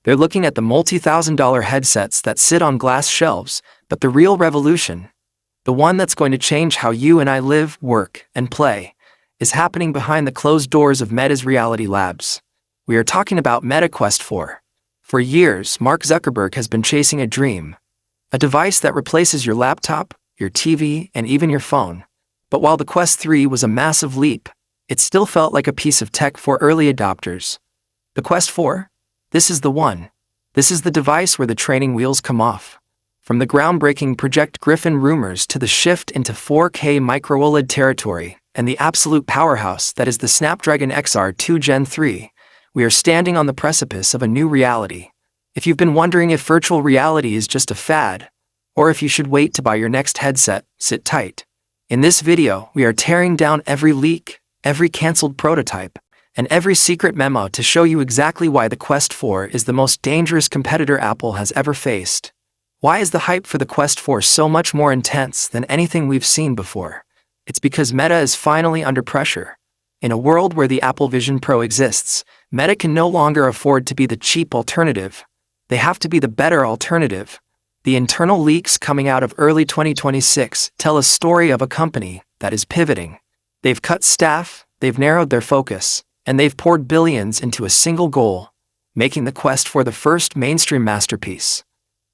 They're looking at the multi-thousand-dollar headsets that sit on glass shelves, but the real revolution, the one that's going to change how you and I live, work, and play, is happening behind the closed doors of Meta's Reality Labs. We are talking about Meta Quest 4. For years, Mark Zuckerberg has been chasing a dream, a device that replaces your laptop, your TV, and even your phone. But while the Quest 3 was a massive leap, it still felt like a piece of tech for early adopters. The Quest 4? This is the one. This is the device where the training wheels come off. From the groundbreaking Project Griffin rumors to the shift into 4K micro-OLED territory and the absolute powerhouse that is the Snapdragon XR2 Gen 3, we are standing on the precipice of a new reality. If you've been wondering if virtual reality is just a fad, or if you should wait to buy your next headset, sit tight. In this video, we are tearing down every leak, every canceled prototype, and every secret memo to show you exactly why the Quest 4 is the most dangerous competitor Apple has ever faced. Why is the hype for the Quest 4 so much more intense than anything we've seen before? It's because Meta is finally under pressure. In a world where the Apple Vision Pro exists, Meta can no longer afford to be the cheap alternative. They have to be the better alternative. The internal leaks coming out of early 2026 tell a story of a company that is pivoting. They've cut staff, they've narrowed their focus, and they've poured billions into a single goal, making the Quest 4 the first mainstream masterpiece.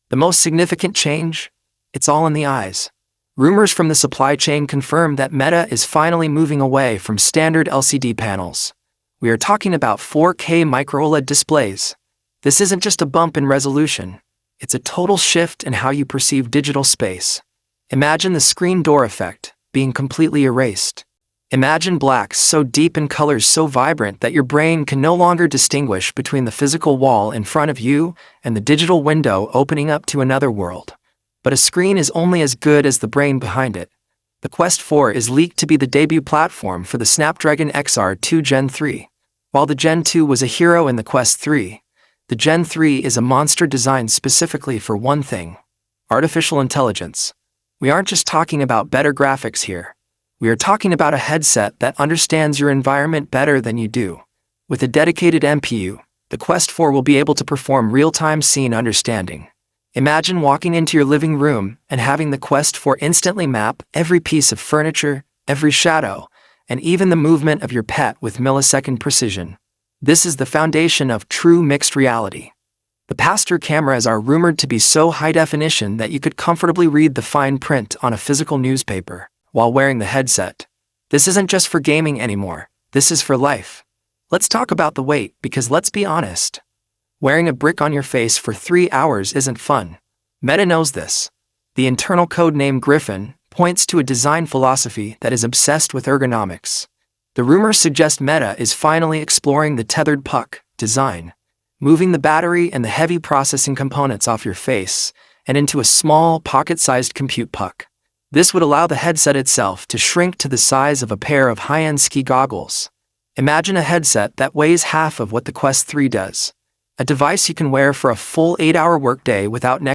The most significant change? It's all in the eyes. Rumors from the supply chain confirm that Meta is finally moving away from standard LCD panels. We are talking about 4K micro-OLED displays. This isn't just a bump in resolution. It's a total shift in how you perceive digital space. Imagine the screen door effect being completely erased. Imagine blacks so deep and colors so vibrant that your brain can no longer distinguish between the physical wall in front of you and the digital window opening up to another world. But a screen is only as good as the brain behind it. The Quest 4 is leaked to be the debut platform for the Snapdragon XR2 Gen 3. While the Gen 2 was a hero in the Quest 3, the Gen 3 is a monster designed specifically for one thing: artificial intelligence. We aren't just talking about better graphics here. We are talking about a headset that understands your environment better than you do. With a dedicated NPU, the Quest 4 will be able to perform real-time scene understanding. Imagine walking into your living room and having the Quest 4 instantly map every piece of furniture, every shadow, and even the movement of your pet with millisecond precision. This is the foundation of true mixed reality. The pass-through cameras are rumored to be so high definition that you could comfortably read the fine print on a physical newspaper while wearing the headset. This isn't just for gaming anymore, this is for life. Let's talk about the weight, because let's be honest. Wearing a brick on your face for 3 hours isn't fun. Meta knows this. The internal code name Griffin points to a design philosophy that is obsessed with ergonomics. The rumors suggest Meta is finally exploring the tethered puck design, moving the battery and the heavy processing components off your face and into a small, pocket-sized compute puck. This would allow the headset itself to shrink to the size of a pair of high-end ski goggles. Imagine a headset that weighs half of what the Quest 3 does. A device you can wear for a full 8-hour workday without neck